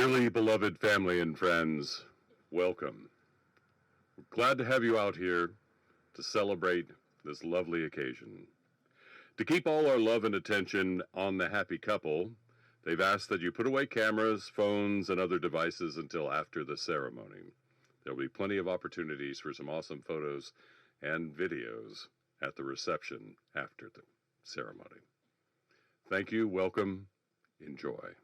Dearly beloved family and friends, welcome. We're glad to have you out here to celebrate this lovely occasion. To keep all our love and attention on the happy couple, they've asked that you put away cameras, phones, and other devices until after the ceremony. There'll be plenty of opportunities for some awesome photos and videos at the reception after the ceremony. Thank you, welcome, enjoy.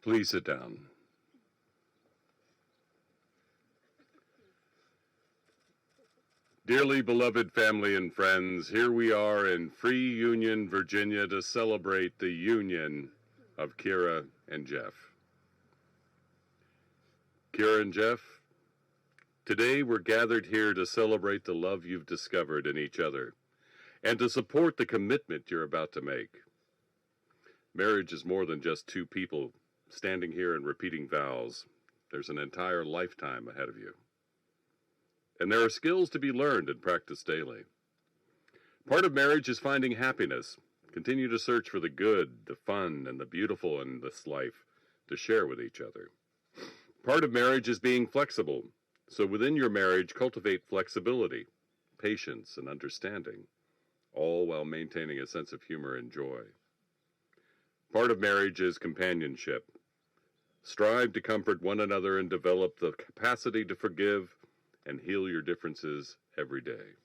Please sit down. Dearly beloved family and friends, here we are in Free Union, Virginia to celebrate the union of Kira and Jeff. Kira and Jeff, today we're gathered here to celebrate the love you've discovered in each other and to support the commitment you're about to make. Marriage is more than just two people standing here and repeating vows. There's an entire lifetime ahead of you. And there are skills to be learned and practiced daily. Part of marriage is finding happiness. Continue to search for the good, the fun, and the beautiful in this life to share with each other. Part of marriage is being flexible. So within your marriage, cultivate flexibility, patience, and understanding, all while maintaining a sense of humor and joy. Part of marriage is companionship. Strive to comfort one another and develop the capacity to forgive and heal your differences every day.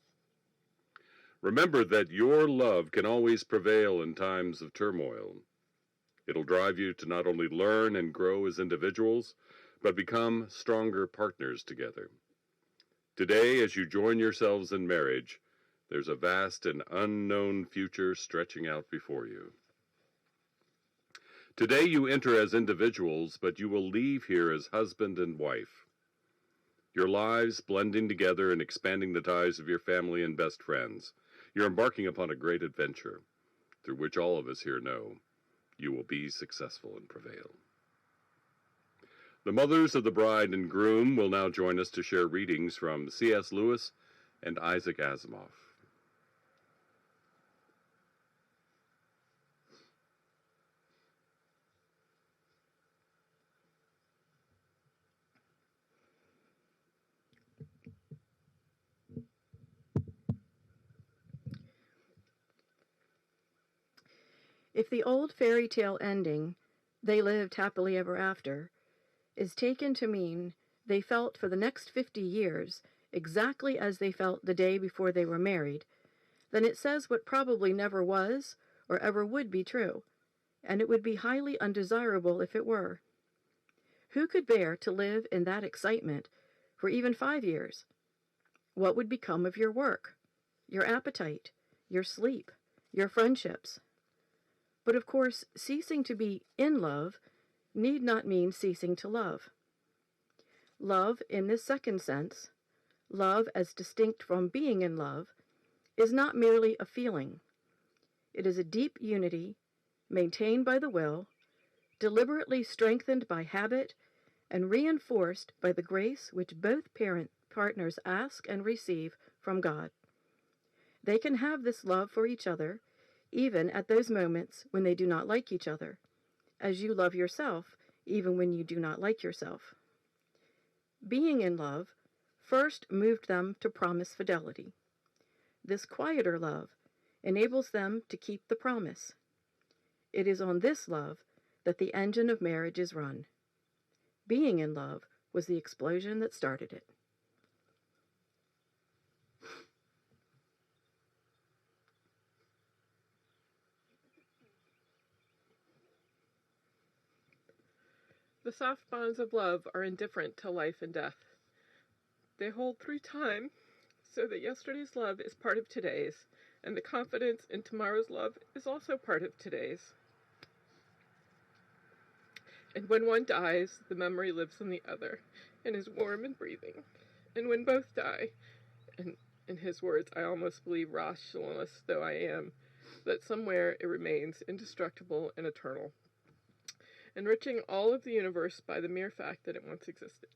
Remember that your love can always prevail in times of turmoil. It'll drive you to not only learn and grow as individuals, but become stronger partners together. Today, as you join yourselves in marriage, there's a vast and unknown future stretching out before you. Today you enter as individuals, but you will leave here as husband and wife. Your lives blending together and expanding the ties of your family and best friends. You're embarking upon a great adventure, through which all of us here know you will be successful and prevail. The mothers of the bride and groom will now join us to share readings from C.S. Lewis and Isaac Asimov. If the old fairy tale ending, "they lived happily ever after," is taken to mean they felt for the next 50 years exactly as they felt the day before they were married, then it says what probably never was or ever would be true, and it would be highly undesirable if it were. Who could bear to live in that excitement for even 5 years? What would become of your work, your appetite, your sleep, your friendships? But of course, ceasing to be in love need not mean ceasing to love. Love, in this second sense, love as distinct from being in love, is not merely a feeling. It is a deep unity, maintained by the will, deliberately strengthened by habit, and reinforced by the grace which both partners ask and receive from God. They can have this love for each other, even at those moments when they do not like each other, as you love yourself even when you do not like yourself. Being in love first moved them to promise fidelity. This quieter love enables them to keep the promise. It is on this love that the engine of marriage is run. Being in love was the explosion that started it. The soft bonds of love are indifferent to life and death. They hold through time, so that yesterday's love is part of today's, and the confidence in tomorrow's love is also part of today's. And when one dies, the memory lives in the other, and is warm and breathing. And when both die, and in his words, I almost believe, rationalist though I am, that somewhere it remains indestructible and eternal, enriching all of the universe by the mere fact that it once existed.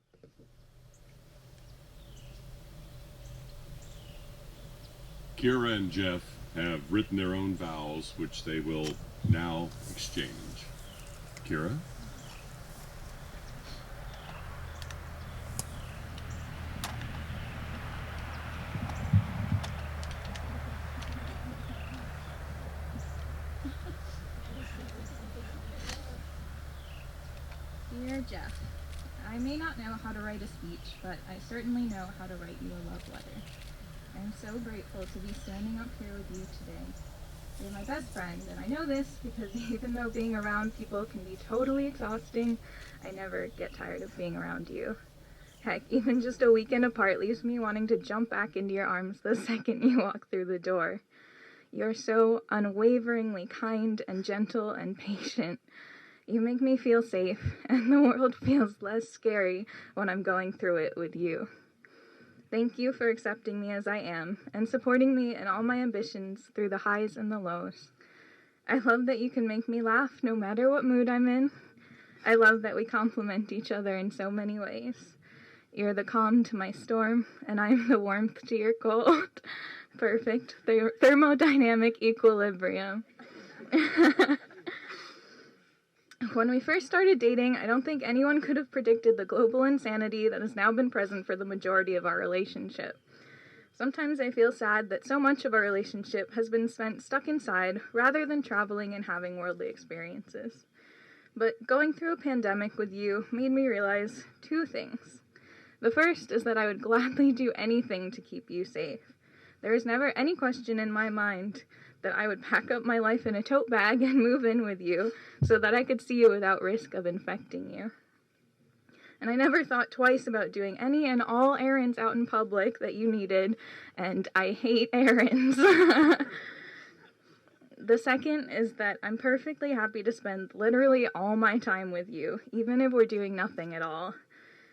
Kira and Jeff have written their own vows, which they will now exchange. Kira? Dear Jeff, I may not know how to write a speech, but I certainly know how to write you a love letter. I am so grateful to be standing up here with you today. You're my best friend, and I know this because even though being around people can be totally exhausting, I never get tired of being around you. Heck, even just a weekend apart leaves me wanting to jump back into your arms the second you walk through the door. You're so unwaveringly kind and gentle and patient. You make me feel safe, and the world feels less scary when I'm going through it with you. Thank you for accepting me as I am and supporting me in all my ambitions through the highs and the lows. I love that you can make me laugh no matter what mood I'm in. I love that we complement each other in so many ways. You're the calm to my storm, and I'm the warmth to your cold. Perfect thermodynamic equilibrium. When we first started dating, I don't think anyone could have predicted the global insanity that has now been present for the majority of our relationship. Sometimes I feel sad that so much of our relationship has been spent stuck inside rather than traveling and having worldly experiences. But going through a pandemic with you made me realize two things. The first is that I would gladly do anything to keep you safe. There is never any question in my mind that I would pack up my life in a tote bag and move in with you so that I could see you without risk of infecting you. And I never thought twice about doing any and all errands out in public that you needed, and I hate errands. The second is that I'm perfectly happy to spend literally all my time with you, even if we're doing nothing at all.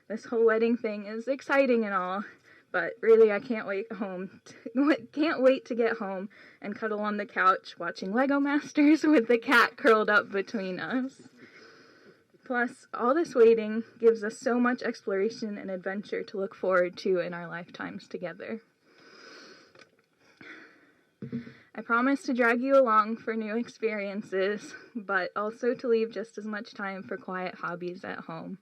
This whole wedding thing is exciting and all, but really I can't wait to get home and cuddle on the couch watching Lego Masters with the cat curled up between us. Plus, all this waiting gives us so much exploration and adventure to look forward to in our lifetimes together. I promise to drag you along for new experiences, but also to leave just as much time for quiet hobbies at home.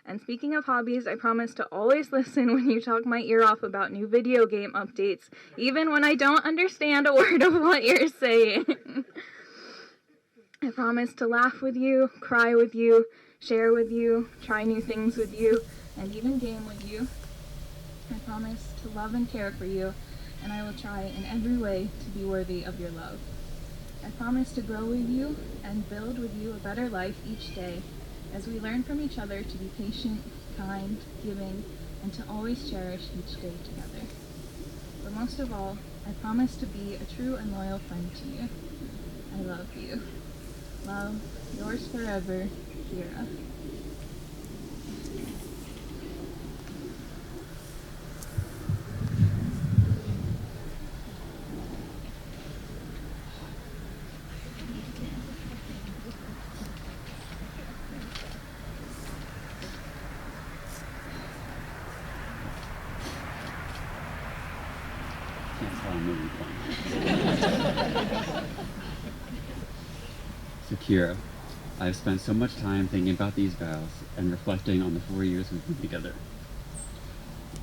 And speaking of hobbies, I promise to always listen when you talk my ear off about new video game updates, even when I don't understand a word of what you're saying. I promise to laugh with you, cry with you, share with you, try new things with you, and even game with you. I promise to love and care for you, and I will try in every way to be worthy of your love. I promise to grow with you and build with you a better life each day, as we learn from each other to be patient, kind, giving, and to always cherish each day together. But most of all, I promise to be a true and loyal friend to you. I love you. Love, yours forever, Kira. So Kira, I've spent so much time thinking about these vows and reflecting on the 4 years we've been together.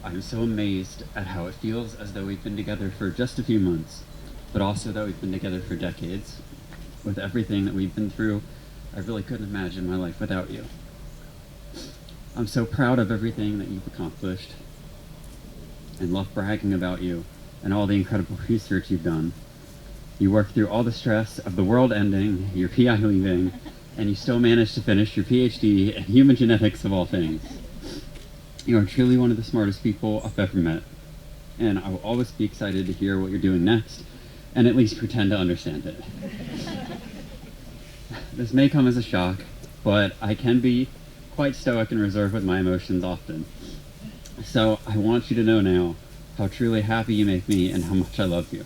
I'm so amazed at how it feels as though we've been together for just a few months, but also that we've been together for decades. With everything that we've been through, I really couldn't imagine my life without you. I'm so proud of everything that you've accomplished and love bragging about you and all the incredible research you've done. You worked through all the stress of the world ending, your PI leaving, and you still managed to finish your PhD in human genetics of all things. You are truly one of the smartest people I've ever met, and I will always be excited to hear what you're doing next, and at least pretend to understand it. This may come as a shock, but I can be quite stoic and reserved with my emotions often. So I want you to know now how truly happy you make me and how much I love you.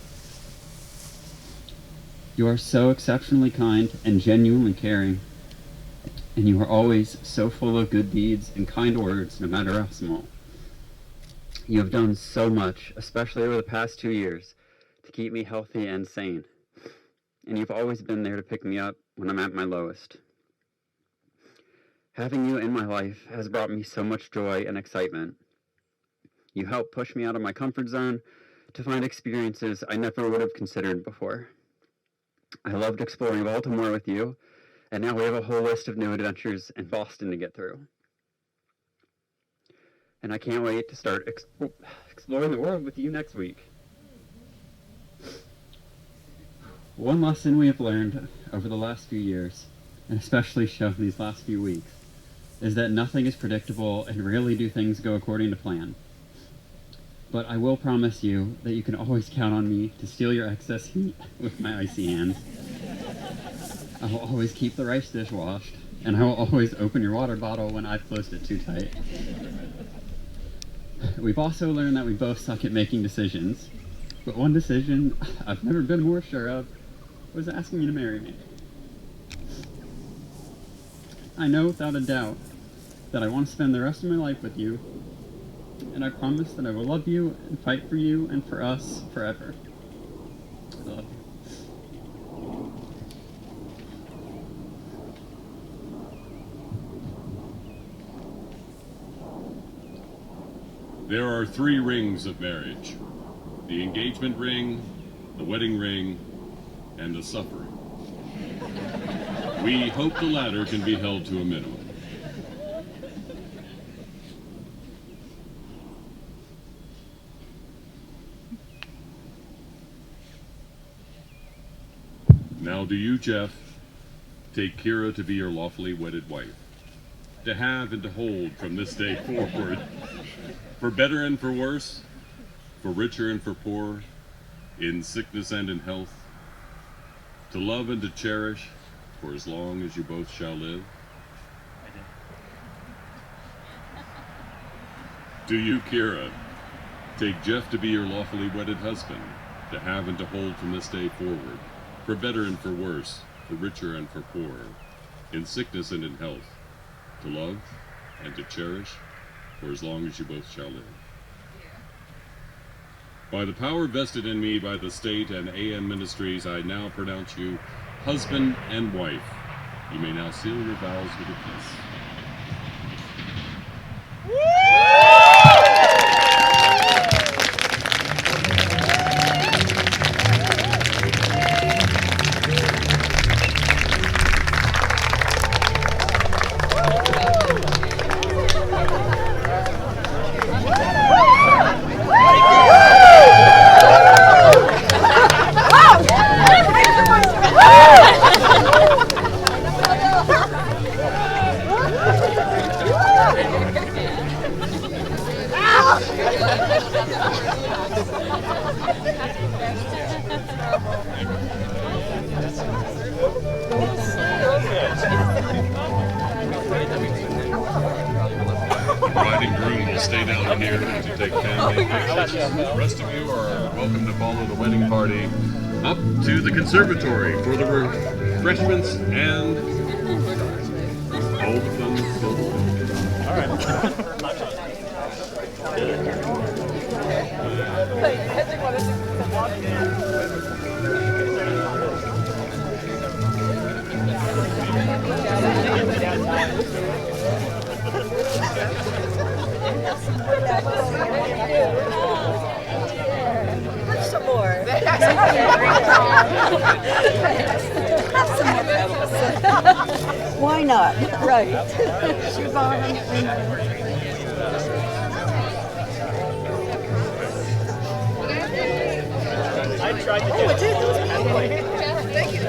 You are so exceptionally kind and genuinely caring, and you are always so full of good deeds and kind words, no matter how small. You have done so much, especially over the past 2 years, to keep me healthy and sane, and you've always been there to pick me up when I'm at my lowest. Having you in my life has brought me so much joy and excitement. You help push me out of my comfort zone to find experiences I never would have considered before. I loved exploring Baltimore with you, and now we have a whole list of new adventures in Boston to get through. And I can't wait to start exploring the world with you next week. One lesson we have learned over the last few years, and especially shown these last few weeks, is that nothing is predictable and rarely do things go according to plan. But I will promise you that you can always count on me to steal your excess heat with my icy hands. I will always keep the rice dish washed, and I will always open your water bottle when I've closed it too tight. We've also learned that we both suck at making decisions, but one decision I've never been more sure of was asking you to marry me. I know without a doubt that I want to spend the rest of my life with you, and I promise that I will love you and fight for you and for us forever. I love you. There are 3 rings of marriage: the engagement ring, the wedding ring, and the suffering. We hope the latter can be held to a minimum. Now do you, Jeff, take Kira to be your lawfully wedded wife, to have and to hold from this day forward, for better and for worse, for richer and for poor, in sickness and in health, to love and to cherish for as long as you both shall live? Do you, Kira, take Jeff to be your lawfully wedded husband, to have and to hold from this day forward, for better and for worse, for richer and for poor, in sickness and in health, to love and to cherish for as long as you both shall live? By the power vested in me by the state and AM Ministries, I now pronounce you husband and wife. You may now seal your vows with a kiss. Bride and groom will stay down here to take family pictures. The rest of you are welcome to follow the wedding party up to the conservatory for the refreshments and all of them still. All right. Have some more. Why not? Right. I tried to do it. Thank you.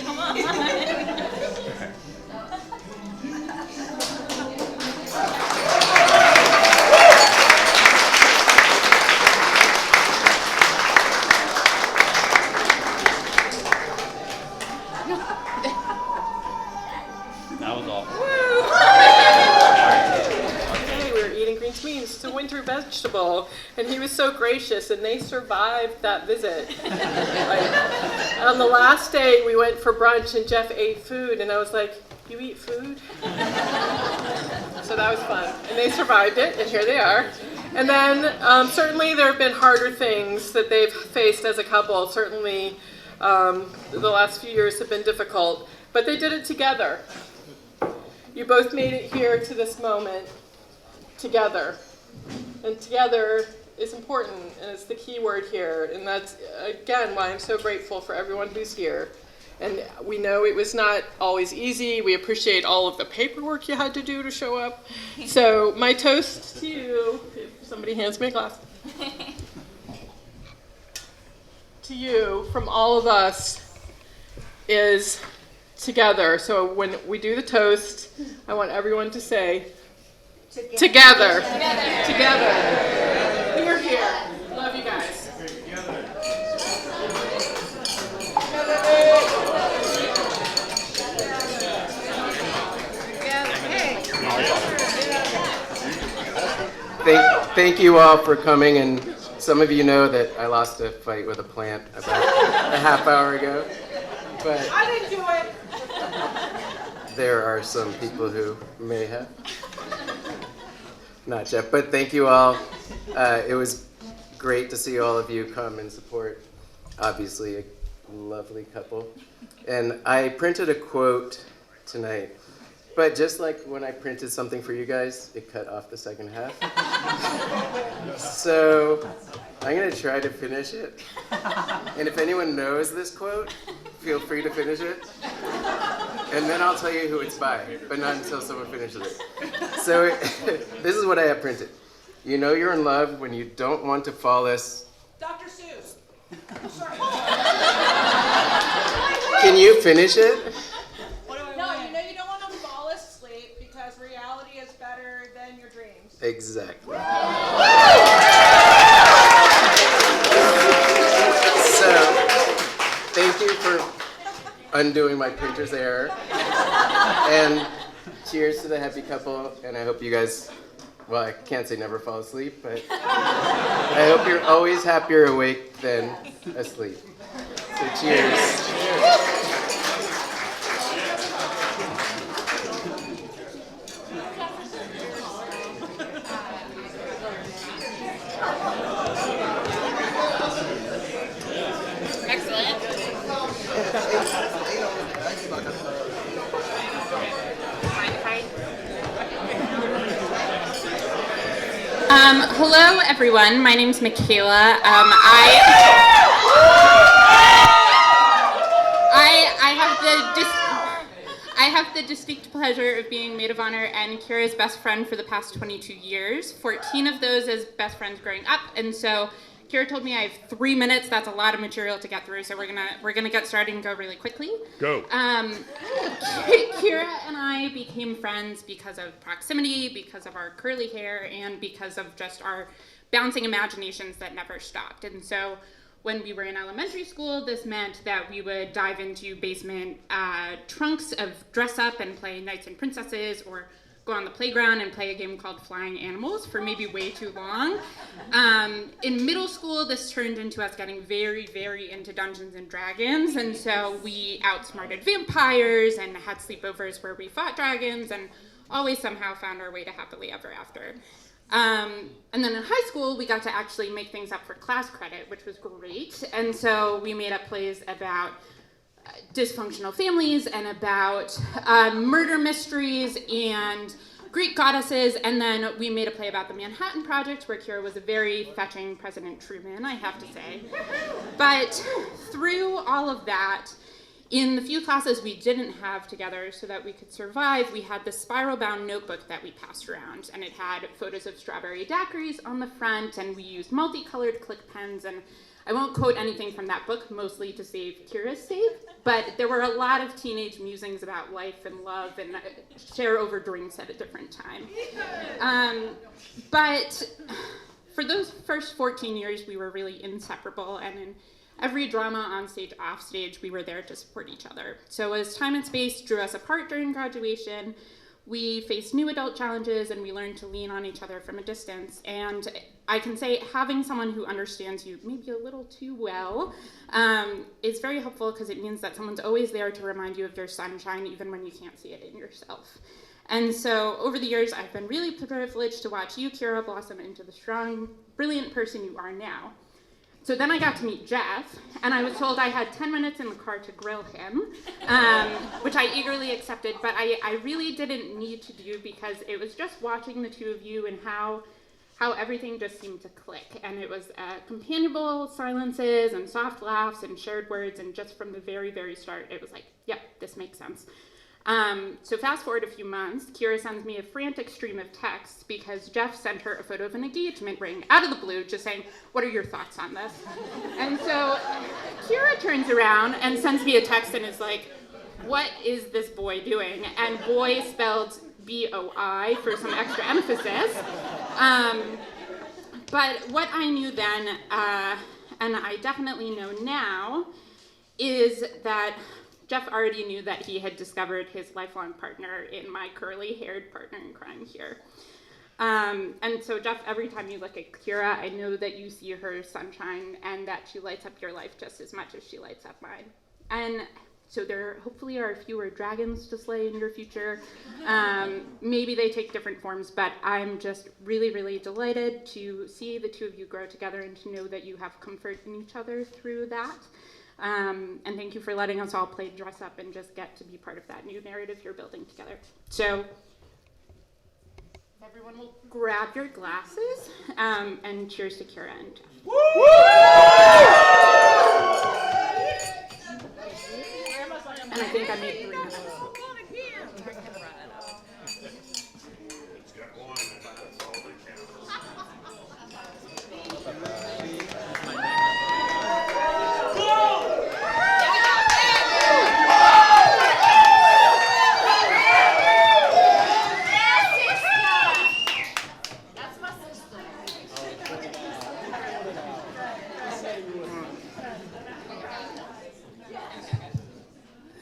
Come on. That was awful. Hey, we were eating green beans. It's a winter vegetable, and he was so gracious, and they survived that visit. Like, on the last day, we went for brunch, and Jeff ate food, and I was like, "You eat food?" So that was fun, and they survived it, and here they are. And then certainly there have been harder things that they've faced as a couple. Certainly, the last few years have been difficult, but they did it together. You both made it here to this moment together. And together is important, and it's the key word here. And that's, again, why I'm so grateful for everyone who's here. And we know it was not always easy. We appreciate all of the paperwork you had to do to show up. So my toast to you, if somebody hands me a glass, to you from all of us is together. So when we do the toast, I want everyone to say, together. Together. We're here. Love you guys. Thank you all for coming, and some of you know that I lost a fight with a plant about a half hour ago, but I didn't do it. there are some people who may have. Not Jeff, but thank you all. It was great to see all of you come and support, obviously, a lovely couple. And I printed a quote tonight, but just like when I printed something for you guys, it cut off the second half. So I'm gonna try to finish it. And if anyone knows this quote, feel free to finish it. And then I'll tell you who it's by, but not until someone finishes it. So this is what I have printed. You know you're in love when you don't want to fall as... Dr. Seuss. Sorry. Can you finish it? No, you know you don't want to fall asleep because reality is better than your dreams. Exactly. So, thank you for undoing my printer's error. And cheers to the happy couple, and I hope you guys, well, I can't say never fall asleep, but I hope you're always happier awake than asleep. So cheers. Hello, everyone. My name's Michaela. I have the distinct pleasure of being maid of honor and Kira's best friend for the past 22 years. 14 of those as best friends growing up, and so Kira told me I have 3 minutes. That's a lot of material to get through, so we're gonna get started and go really quickly. Go. Kira and I became friends because of proximity, because of our curly hair, and because of just our bouncing imaginations that never stopped. And so when we were in elementary school, this meant that we would dive into basement trunks of dress up and play knights and princesses, or go on the playground and play a game called Flying Animals for maybe way too long. In middle school, this turned into us getting very, very into Dungeons and Dragons, and so we outsmarted vampires and had sleepovers where we fought dragons and always somehow found our way to happily ever after. And then in high school, we got to actually make things up for class credit, which was great, and so we made up plays about dysfunctional families and about murder mysteries and Greek goddesses, and then we made a play about the Manhattan Project where Kira was a very fetching President Truman, I have to say. But through all of that, in the few classes we didn't have together so that we could survive, we had this spiral-bound notebook that we passed around, and it had photos of strawberry daiquiris on the front, and we used multicolored click pens, and I won't quote anything from that book, mostly to save Kira's sake, but there were a lot of teenage musings about life and love and share over drinks at a different time. But for those first 14 years, we were really inseparable, and in every drama, on stage, off stage, we were there to support each other. So as time and space drew us apart during graduation, we faced new adult challenges and we learned to lean on each other from a distance. And I can say having someone who understands you maybe a little too well is very helpful, because it means that someone's always there to remind you of your sunshine even when you can't see it in yourself. And so over the years, I've been really privileged to watch you, Kira, blossom into the strong, brilliant person you are now. So then I got to meet Jeff, and I was told I had 10 minutes in the car to grill him, which I eagerly accepted, but I really didn't need to do, because it was just watching the two of you and how everything just seemed to click. And it was companionable silences and soft laughs and shared words, and just from the very, very start, it was like, yep, this makes sense. So fast forward a few months, Kira sends me a frantic stream of texts because Jeff sent her a photo of an engagement ring out of the blue, just saying, what are your thoughts on this? And so Kira turns around and sends me a text and is like, what is this boy doing? And boy spelled B-O-I for some extra emphasis. But what I knew then, and I definitely know now, is that Jeff already knew that he had discovered his lifelong partner in my curly-haired partner in crime here. And so, Jeff, every time you look at Kira, I know that you see her sunshine and that she lights up your life just as much as she lights up mine. And so there hopefully are fewer dragons to slay in your future. Maybe they take different forms, but I'm just really, really delighted to see the two of you grow together and to know that you have comfort in each other through that. And thank you for letting us all play dress up and just get to be part of that new narrative you're building together. So everyone will grab your glasses, and cheers to Kira and Jeff. And I think I made 3 minutes.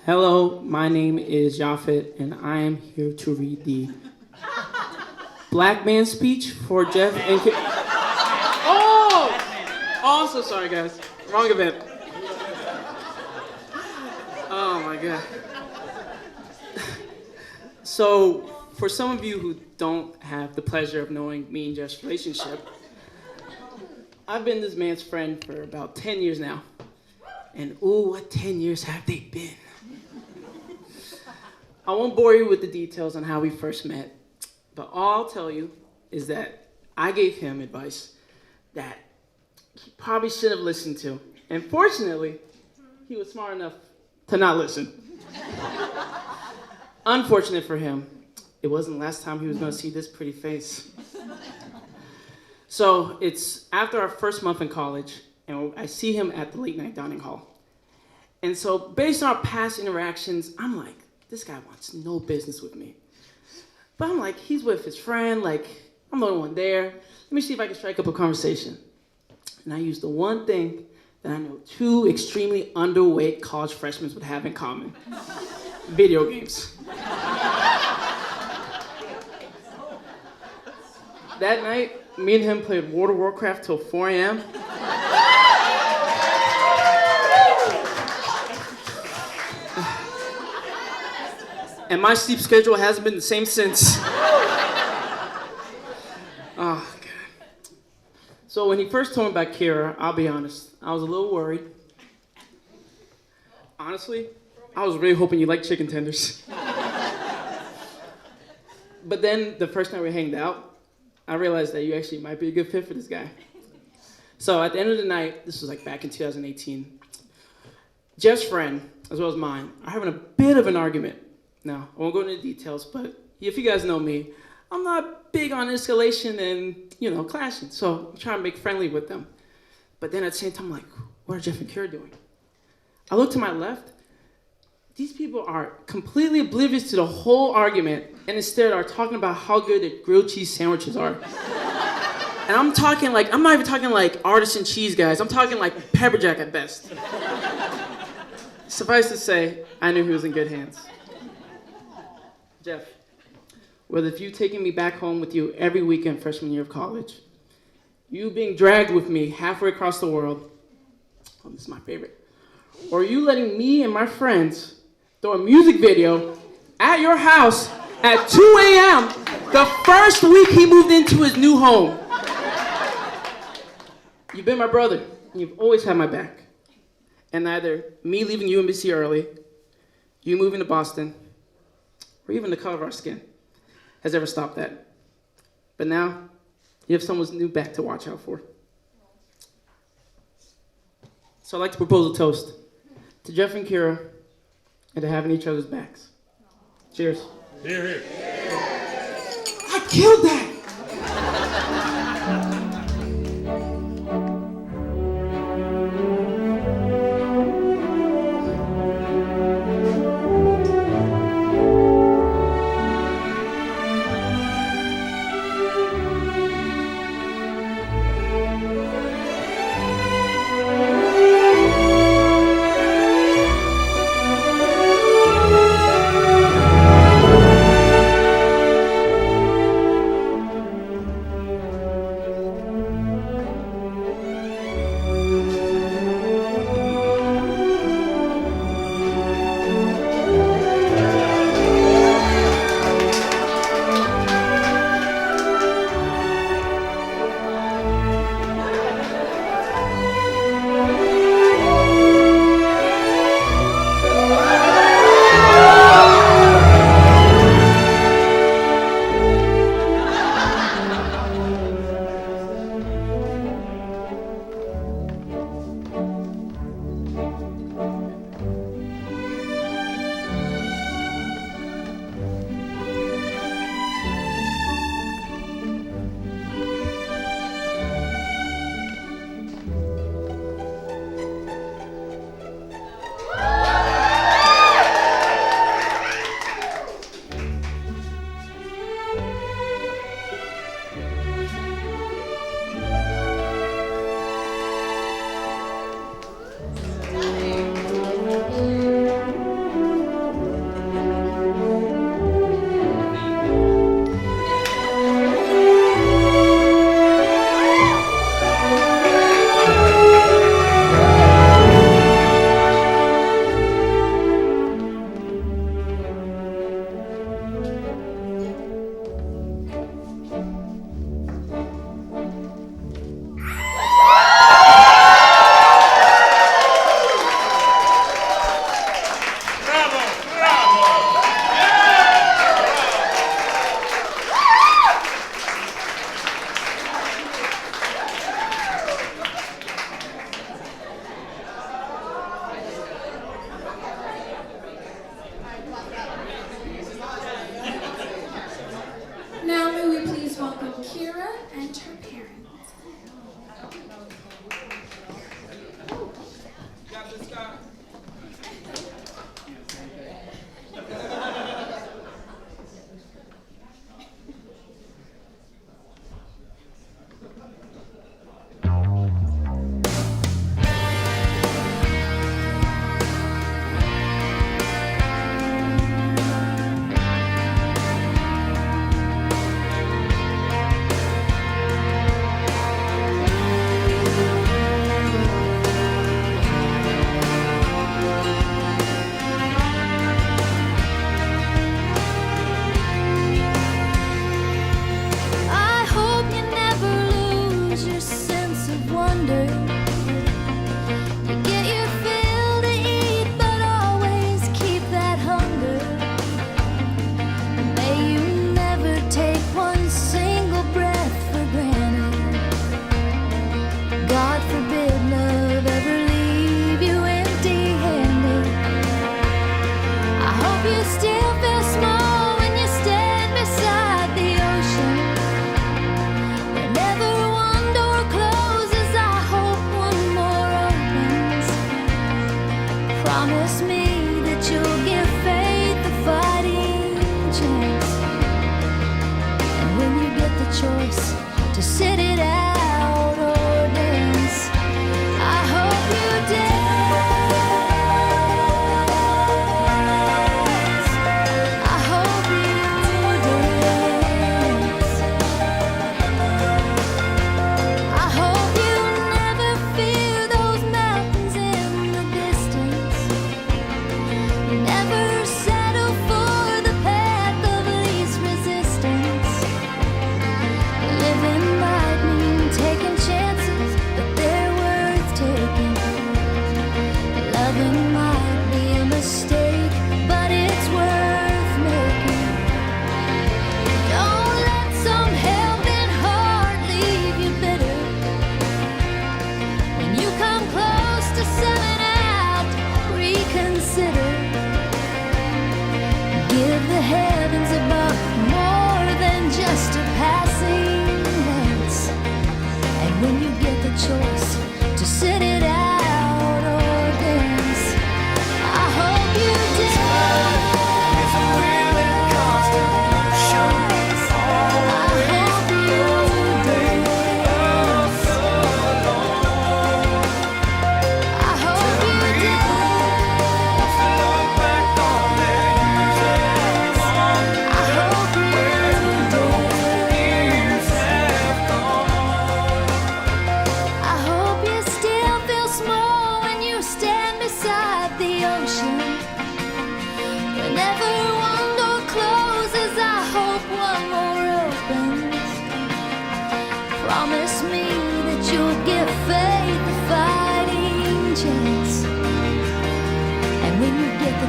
Hello, my name is Yafet, and I am here to read the black man speech for Jeff and Oh, I'm so sorry, guys. Wrong event. Oh my god. So, for some of you who don't have the pleasure of knowing me and Jeff's relationship, I've been this man's friend for about 10 years now. And ooh, what 10 years have they been? I won't bore you with the details on how we first met, but all I'll tell you is that I gave him advice that he probably should have listened to. And fortunately, he was smart enough to not listen. Unfortunate for him, it wasn't the last time he was going to see this pretty face. So it's after our first month in college, and I see him at the late night dining hall. And so based on our past interactions, I'm like, this guy wants no business with me. But I'm like, he's with his friend, like, I'm the only one there. Let me see if I can strike up a conversation. And I used the one thing that I know 2 extremely underweight college freshmen would have in common. Video games. That night, me and him played World of Warcraft till 4 a.m. And my sleep schedule hasn't been the same since. Oh, God. So when he first told me about Kira, I'll be honest, I was a little worried. Honestly, I was really hoping you liked chicken tenders. But then the first night we hanged out, I realized that you actually might be a good fit for this guy. So at the end of the night, this was like back in 2018, Jeff's friend, as well as mine, are having a bit of an argument. Now, I won't go into details, but if you guys know me, I'm not big on escalation and, clashing, so I'm trying to make friendly with them. But then at the same time, I'm like, what are Jeff and Kira doing? I look to my left. These people are completely oblivious to the whole argument and instead are talking about how good the grilled cheese sandwiches are. And I'm talking like, I'm not even talking like artisan cheese guys. I'm talking like pepper jack at best. Suffice to say, I knew he was in good hands. Jeff, with you taking me back home with you every weekend freshman year of college, you being dragged with me halfway across the world, oh, this is my favorite, or you letting me and my friends throw a music video at your house at 2 a.m. the first week he moved into his new home. You've been my brother, and you've always had my back. And neither me leaving UMBC early, you moving to Boston, or even the color of our skin has ever stopped that. But now, you have someone's new back to watch out for. So I'd like to propose a toast to Jeff and Kira and to having each other's backs. Cheers. Here, here. I killed that! Now may we please welcome Kira and her parents.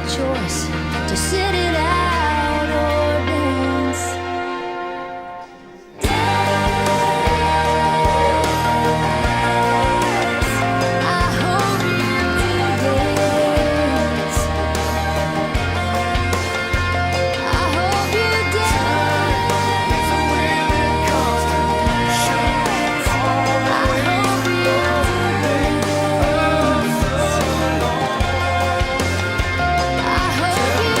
choice to sit it out or dance. I hope you dance. I hope you dance. When it comes to shoes, I hope you dance. I hope you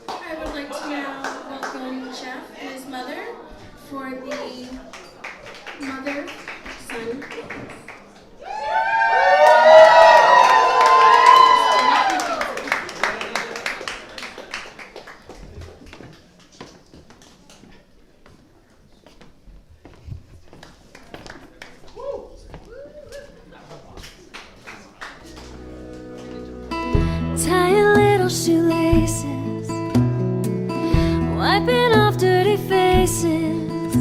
I would like to now welcome Jeff and his mother for the mother-son. Tying little shoelaces, wiping off dirty faces,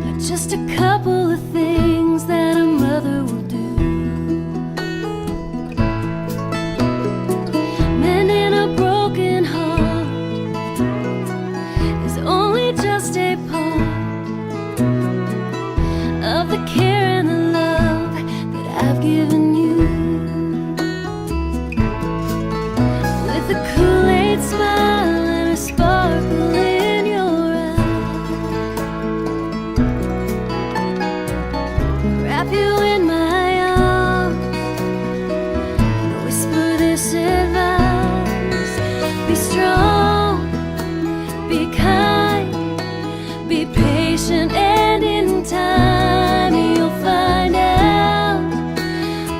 are just a couple of things that a mother will do. Mending a broken heart is only just a part of the care and the love that I've given you. With a Kool-Aid smile and a sparkle in your eye, wrap you in my arms and whisper this advice: be strong, be kind, be patient, and in time you'll find out,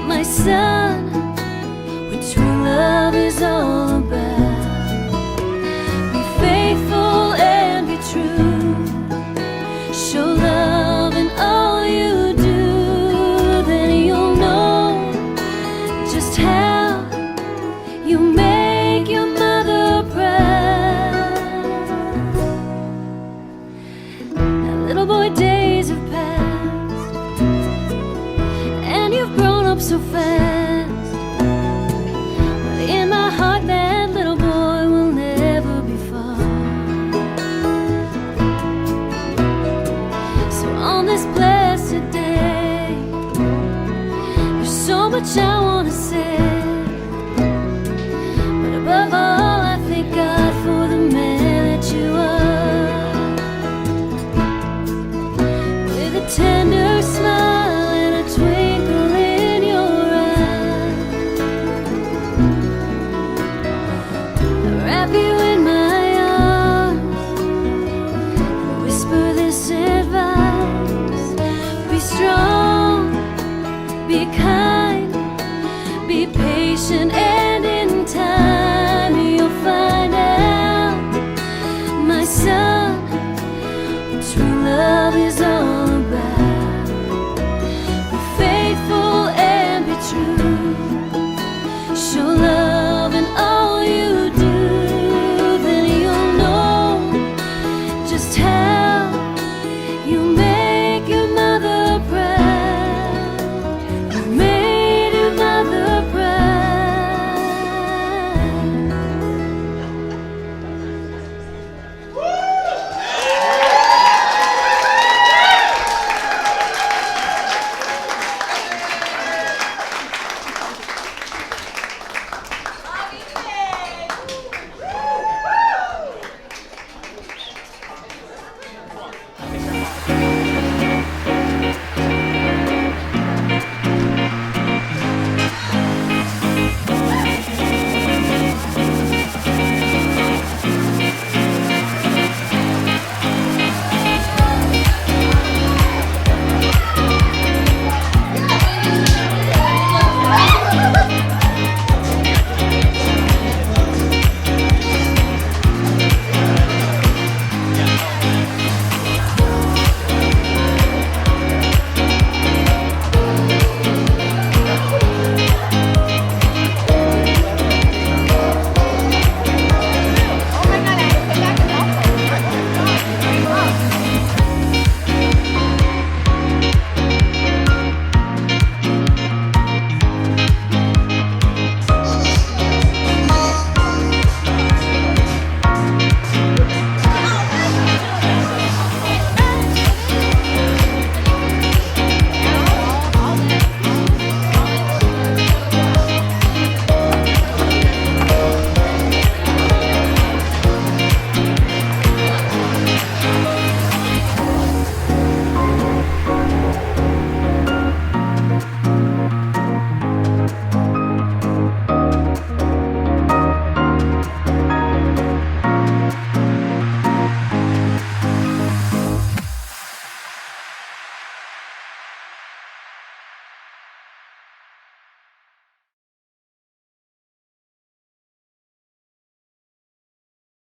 my son, what true love is all about. Be faithful and be true. Show love in all you do. Then you'll know just how you make your mother proud. Now, little boy, days have passed, and you've grown up so fast. But in my heart, that little boy will never be far. So on this blessed day, there's so much I want to say. But above all, I thank God for the man that you are. With a tender smile and a twinkle in your eye, wrap you in my arms and whisper this advice: be strong, be kind, be patient, and in time you'll find out, my son, true love is